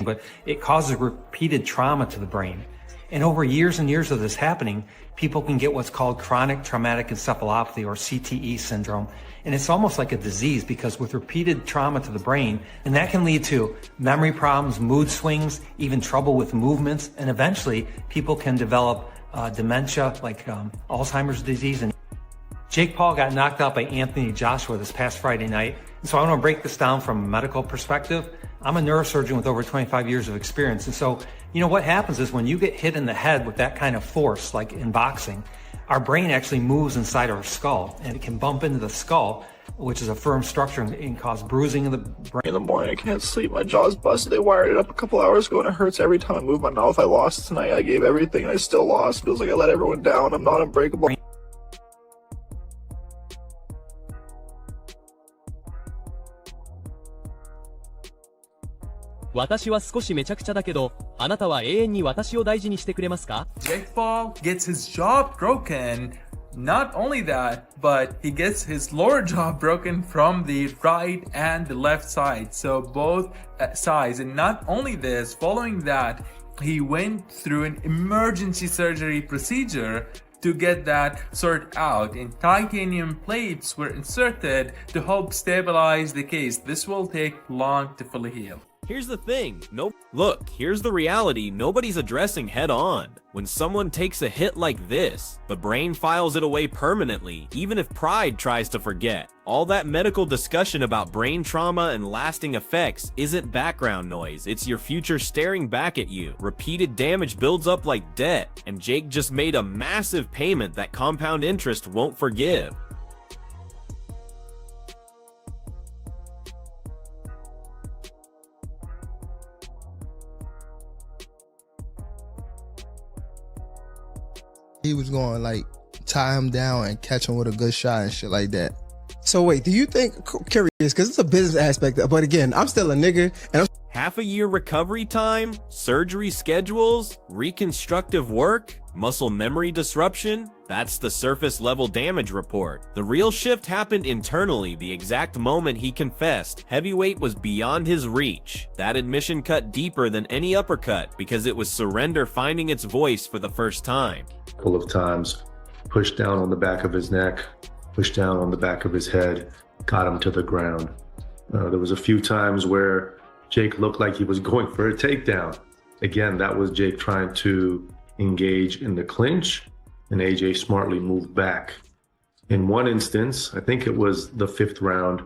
but it causes repeated trauma to the brain. And over years and years of this happening, people can get what's called chronic traumatic encephalopathy, or CTE syndrome. And it's almost like a disease, because with repeated trauma to the brain, and that can lead to memory problems, mood swings, even trouble with movements, and eventually people can develop dementia, like Alzheimer's disease. And Jake Paul got knocked out by Anthony Joshua this past Friday night. And so I want to break this down from a medical perspective. I'm a neurosurgeon with over 25 years of experience. And so, you know, what happens is when you get hit in the head with that kind of force, like in boxing, our brain actually moves inside our skull, and it can bump into the skull, which is a firm structure, and cause bruising in the brain. In the morning, I can't sleep. My jaw's busted. They wired it up a couple hours ago, and it hurts every time I move my mouth. I lost tonight. I gave everything, and I still lost. Feels like I let everyone down. I'm not unbreakable. Jake Paul gets his jaw broken. Not only that, but he gets his lower jaw broken from the right and the left side. So both sides. And not only this, following that, he went through an emergency surgery procedure to get that sorted out, and titanium plates were inserted to help stabilize the case. This will take long to fully heal. Here's the thing, look, here's the reality nobody's addressing head on. When someone takes a hit like this, the brain files it away permanently, even if pride tries to forget. All that medical discussion about brain trauma and lasting effects isn't background noise, it's your future staring back at you. Repeated damage builds up like debt, and Jake just made a massive payment that compound interest won't forgive. He was going to like tie him down and catch him with a good shot and shit like that. So wait, do you think, curious, because it's a business aspect, but again, I'm still a nigga, and Half a year recovery time, surgery schedules, reconstructive work, muscle memory disruption. That's the surface level damage report. The real shift happened internally the exact moment he confessed. Heavyweight was beyond his reach. That admission cut deeper than any uppercut because it was surrender finding its voice for the first time. A couple of times, pushed down on the back of his neck, pushed down on the back of his head, got him to the ground. There was a few times where Jake looked like he was going for a takedown. Again, that was Jake trying to engage in the clinch, and AJ smartly moved back. In one instance, I think it was the 5th round,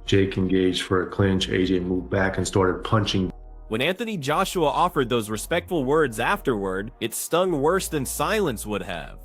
Jake engaged for a clinch, AJ moved back and started punching. When Anthony Joshua offered those respectful words afterward, it stung worse than silence would have.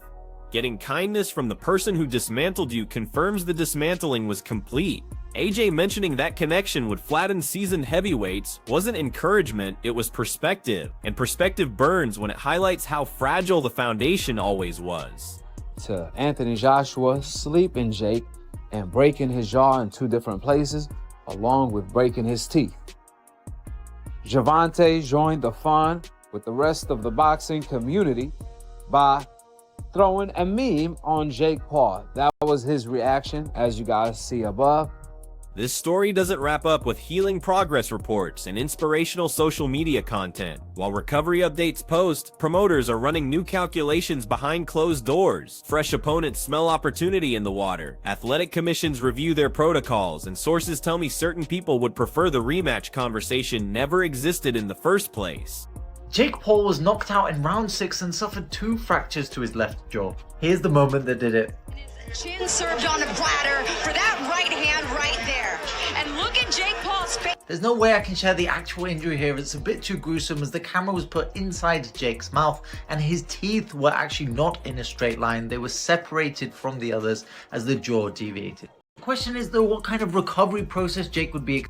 Getting kindness from the person who dismantled you confirms the dismantling was complete. AJ mentioning that connection would flatten seasoned heavyweights wasn't encouragement, it was perspective. And perspective burns when it highlights how fragile the foundation always was. To Anthony Joshua sleeping Jake and breaking his jaw in 2 different places, along with breaking his teeth. Javante joined the fun with the rest of the boxing community by throwing a meme on Jake Paul. That was his reaction, as you guys see above. This story doesn't wrap up with healing progress reports and inspirational social media content. While recovery updates post, promoters are running new calculations behind closed doors. Fresh opponents smell opportunity in the water. Athletic commissions review their protocols, and sources tell me certain people would prefer the rematch conversation never existed in the first place. Jake Paul was knocked out in round 6 and suffered 2 fractures to his left jaw. Here's the moment that did it. Chin served on a platter for that right hand right there. And look at Jake Paul's face. There's no way I can share the actual injury here. It's a bit too gruesome, as the camera was put inside Jake's mouth and his teeth were actually not in a straight line. They were separated from the others as the jaw deviated. The question is though, what kind of recovery process Jake would be.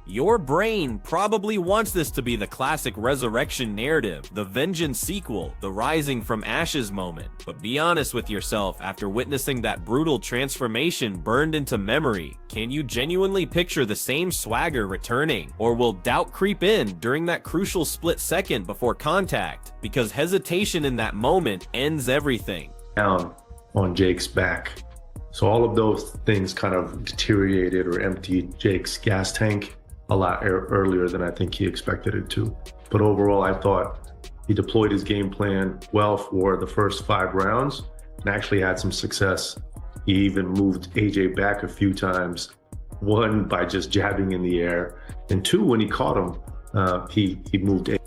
Your brain probably wants this to be the classic resurrection narrative, the vengeance sequel, the rising from ashes moment. But be honest with yourself after witnessing that brutal transformation burned into memory. Can you genuinely picture the same swagger returning? Or will doubt creep in during that crucial split second before contact? Because hesitation in that moment ends everything. Down on Jake's back. So all of those things kind of deteriorated or emptied Jake's gas tank. a lot earlier than I think he expected it to. But overall, I thought he deployed his game plan well for the first 5 rounds and actually had some success. He even moved AJ back a few times, 1 by just jabbing in the air, and 2, when he caught him, he moved AJ.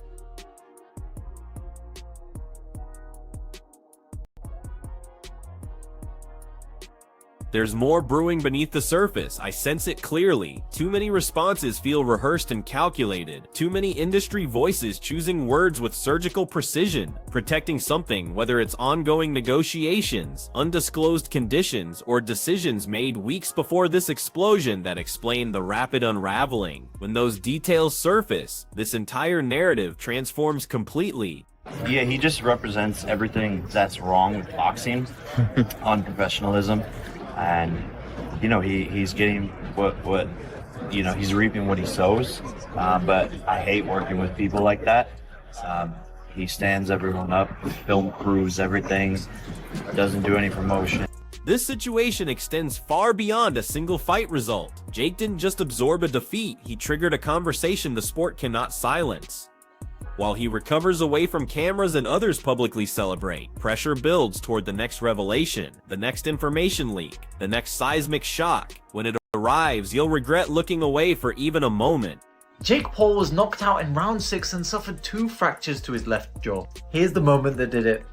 There's more brewing beneath the surface, I sense it clearly. Too many responses feel rehearsed and calculated. Too many industry voices choosing words with surgical precision, protecting something, whether it's ongoing negotiations, undisclosed conditions, or decisions made weeks before this explosion that explain the rapid unraveling. When those details surface, this entire narrative transforms completely. Yeah, he just represents everything that's wrong with boxing on professionalism. And, you know, he's getting what you know, he's reaping what he sows. But I hate working with people like that. He stands everyone up, film crews, everything, doesn't do any promotion. This situation extends far beyond a single fight result. Jake didn't just absorb a defeat, he triggered a conversation the sport cannot silence. While he recovers away from cameras and others publicly celebrate, pressure builds toward the next revelation, the next information leak, the next seismic shock. When it arrives, you'll regret looking away for even a moment. Jake Paul was knocked out in round 6 and suffered 2 fractures to his left jaw. Here's the moment that did it.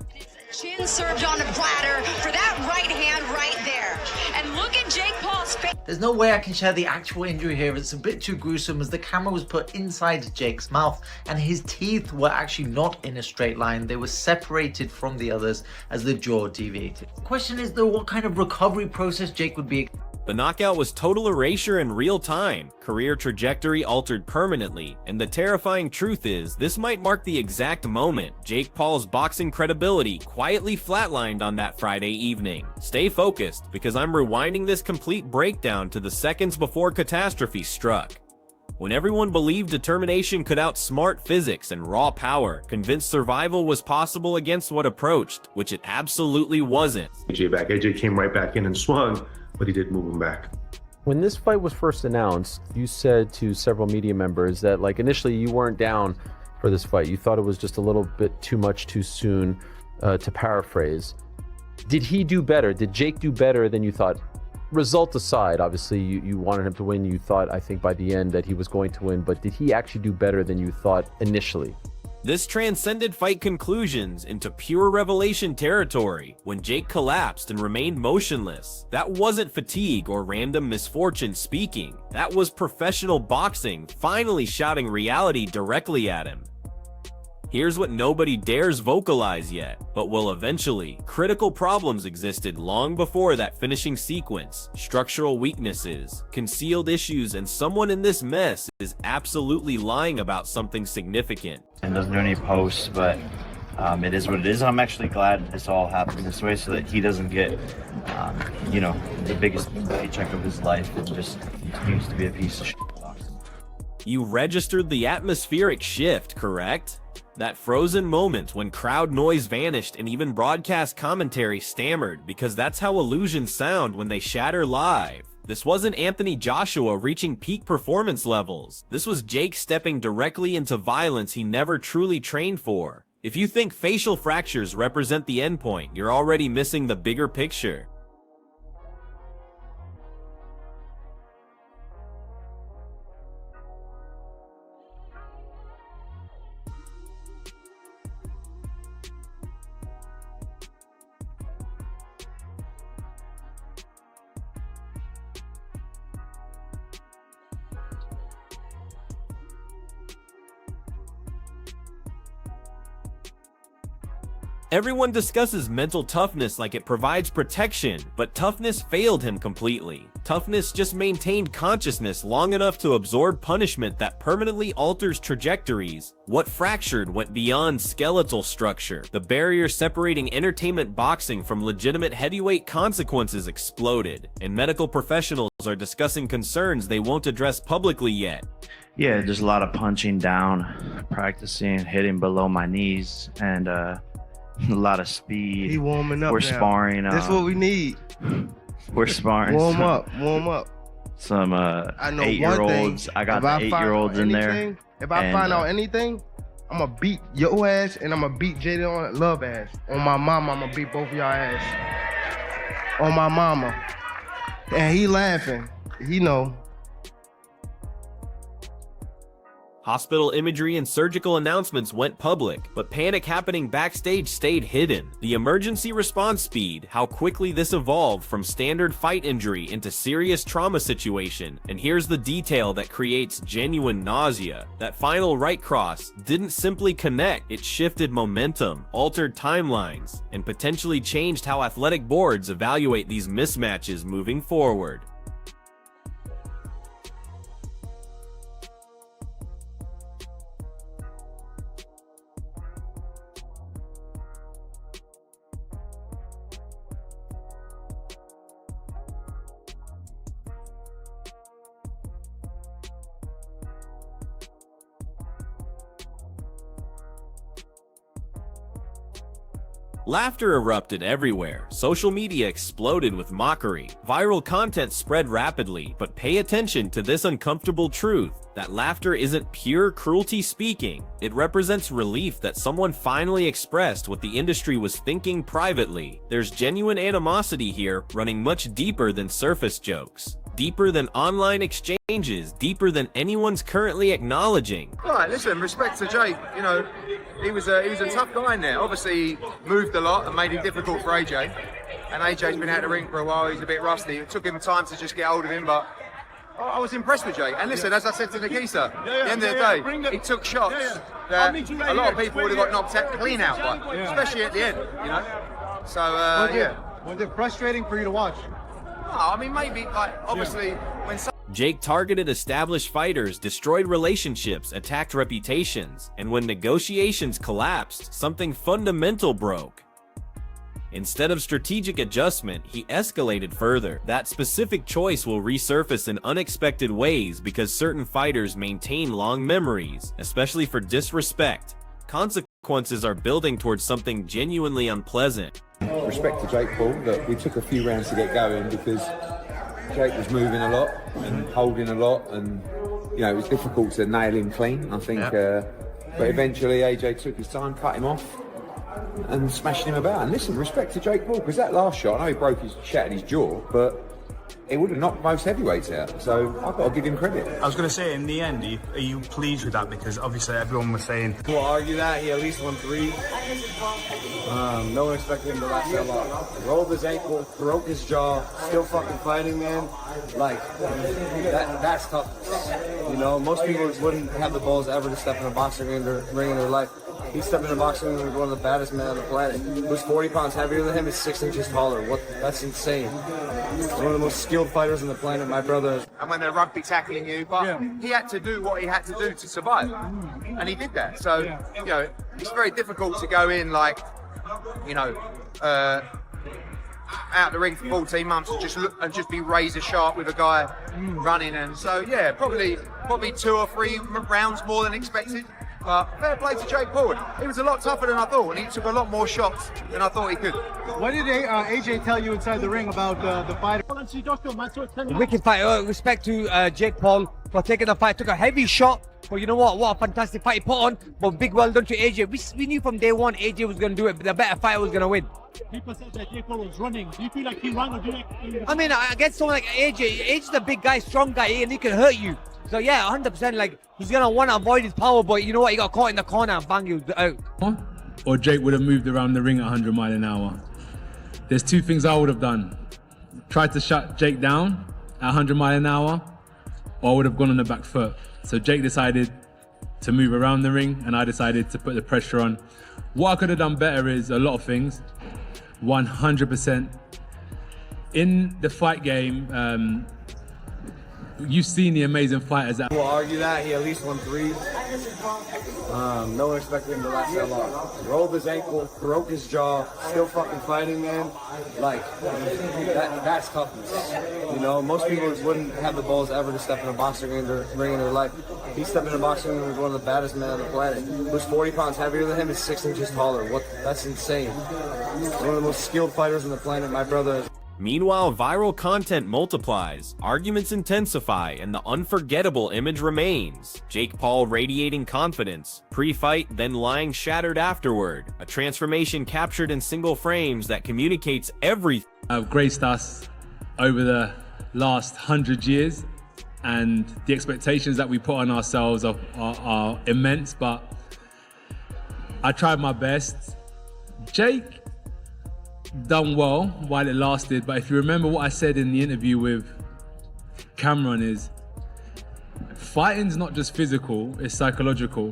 Chin served on a platter for that right hand right there. And look at Jake Paul's face. There's no way I can share the actual injury here. It's a bit too gruesome as the camera was put inside Jake's mouth and his teeth were actually not in a straight line. They were separated from the others as the jaw deviated. The question is though, what kind of recovery process Jake would be. The knockout was total erasure in real time, career trajectory altered permanently, and the terrifying truth is, this might mark the exact moment Jake Paul's boxing credibility quietly flatlined on that Friday evening. Stay focused, because I'm rewinding this complete breakdown to the seconds before catastrophe struck. When everyone believed determination could outsmart physics and raw power, convinced survival was possible against what approached, which it absolutely wasn't. AJ came right back in and swung, but he did move him back. When this fight was first announced, you said to several media members that like initially you weren't down for this fight. You thought it was just a little bit too much too soon, to paraphrase. Did he do better? Did Jake do better than you thought? Result aside, obviously you wanted him to win. You thought, I think by the end, that he was going to win, but did he actually do better than you thought initially? This transcended fight conclusions into pure revelation territory when Jake collapsed and remained motionless. That wasn't fatigue or random misfortune speaking. That was professional boxing finally shouting reality directly at him. Here's what nobody dares vocalize yet, but will eventually. Critical problems existed long before that finishing sequence. Structural weaknesses, concealed issues, and someone in this mess is absolutely lying about something significant. And doesn't do any posts, but it is what it is. I'm actually glad this all happened this way so that he doesn't get, you know, the biggest paycheck of his life and just continues to be a piece of shit. You registered the atmospheric shift, correct? That frozen moment when crowd noise vanished and even broadcast commentary stammered, because that's how illusions sound when they shatter live. This wasn't Anthony Joshua reaching peak performance levels. This was Jake stepping directly into violence he never truly trained for. If you think facial fractures represent the endpoint, you're already missing the bigger picture. Everyone discusses mental toughness like it provides protection, but toughness failed him completely. Toughness just maintained consciousness long enough to absorb punishment that permanently alters trajectories. What fractured went beyond skeletal structure. The barrier separating entertainment boxing from legitimate heavyweight consequences exploded, and medical professionals are discussing concerns they won't address publicly yet. Yeah, there's a lot of punching down, practicing, hitting below my knees, and a lot of speed. He warming up. We're now. sparring. That's what we need. We're sparring. Warm up. some I know 8-year-olds. I got the 8-year-olds in there. If I find out anything, I'm gonna beat your ass and I'm gonna beat Jaden Love ass. On my mama, I'm gonna beat both of y'all ass. On my mama. And he laughing. He know. Hospital imagery and surgical announcements went public, but panic happening backstage stayed hidden. The emergency response speed, how quickly this evolved from standard fight injury into serious trauma situation, and here's the detail that creates genuine nausea. That final right cross didn't simply connect, it shifted momentum, altered timelines, and potentially changed how athletic boards evaluate these mismatches moving forward. Laughter erupted everywhere, social media exploded with mockery, viral content spread rapidly, but pay attention to this uncomfortable truth, that laughter isn't pure cruelty speaking, it represents relief that someone finally expressed what the industry was thinking privately. There's genuine animosity here running much deeper than surface jokes. Deeper than online exchanges, deeper than anyone's currently acknowledging. Right, listen, respect to Jake, you know, he was a tough guy in there. Obviously, he moved a lot and made it difficult for AJ. And AJ's been out of the ring for a while, he's a bit rusty. It took him time to just get hold of him, but I was impressed with Jake. And listen, as I said to Nagisa, at the end of the day, he took shots that a lot of people would have got knocked out clean out by, especially at the end, you know. So, yeah. Was it frustrating for you to watch? No, I mean, maybe, like, obviously, when Jake targeted established fighters, destroyed relationships, attacked reputations, and when negotiations collapsed, something fundamental broke. Instead of strategic adjustment, he escalated further. That specific choice will resurface in unexpected ways because certain fighters maintain long memories, especially for disrespect. Consequences are building towards something genuinely unpleasant. Respect to Jake Paul that we took a few rounds to get going because Jake was moving a lot and holding a lot, and you know it was difficult to nail him clean, I think. But eventually AJ took his time, cut him off, and smashing him about. And listen, respect to Jake Paul, because that last shot, I know he broke his, shattered his jaw, but it would have knocked most heavyweights out. So I've got to give him credit. I was going to say, in the end, are you pleased with that? Because obviously everyone was saying, we'll argue that he at least won 3. No one expected him to last that long. Rolled his ankle, broke his jaw, still fucking fighting, man. Like, that's tough. You know, most people wouldn't have the balls ever to step in a boxing ring in their life. He stepped in a boxing ring with one of the baddest men on the planet. Who's 40 pounds heavier than him, is 6 inches taller. That's insane. He's one of the most skilled fighters on the planet, my brother. And when they're rugby tackling you, but he had to do what he had to do to survive. And he did that. So, you know, it's very difficult to go in like, you know, out the ring for 14 months and just be razor sharp with a guy running. And so, yeah, probably 2 or 3 rounds more than expected. Fair play to Jake Paul. He was a lot tougher than I thought, and he took a lot more shots than I thought he could. What did AJ tell you inside the ring about the fighter? Wicked fight. Respect to Jake Paul for taking the fight. Took a heavy shot, but you know what? What a fantastic fight he put on. But big well done to AJ. We knew from day one AJ was going to do it, but the better fighter was going to win. People said that Jake Paul was running. Do you feel like he ran or do you like? I mean, against someone like AJ, AJ's a big guy, strong guy, and he can hurt you. So yeah, 100%. Like he's gonna want to avoid his power, but you know what? He got caught in the corner and bang you out. Or Jake would have moved around the ring at 100 miles an hour. There's 2 things I would have done: tried to shut Jake down at 100 miles an hour, or I would have gone on the back foot. So Jake decided to move around the ring, and I decided to put the pressure on. What I could have done better is a lot of things. 100%. In the fight game, you've seen the amazing fighters that. We'll argue that he at least won 3. No one expected him to last that long. Rolled his ankle, broke his jaw, still fucking fighting, man. Like, that's toughness. You know, most people wouldn't have the balls ever to step in a boxing ring in their life. He stepped in a boxing ring with one of the baddest men on the planet. Who's 40 pounds heavier than him, is 6 inches taller. That's insane. He's one of the most skilled fighters on the planet, my brother. Meanwhile, viral content multiplies, arguments intensify, and the unforgettable image remains. Jake Paul radiating confidence, pre-fight, then lying shattered afterward. A transformation captured in single frames that communicates everything. Graced us over the last 100 years, and the expectations that we put on ourselves are immense, but I tried my best. Jake done well while it lasted, but if you remember what I said in the interview with Cameron, is fighting's not just physical, it's psychological.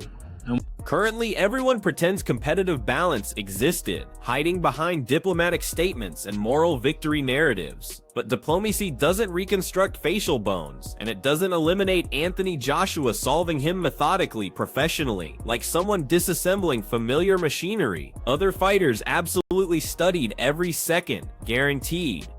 Currently, everyone pretends competitive balance existed, hiding behind diplomatic statements and moral victory narratives. But diplomacy doesn't reconstruct facial bones, and it doesn't eliminate Anthony Joshua solving him methodically, professionally, like someone disassembling familiar machinery. Other fighters absolutely studied every second, guaranteed.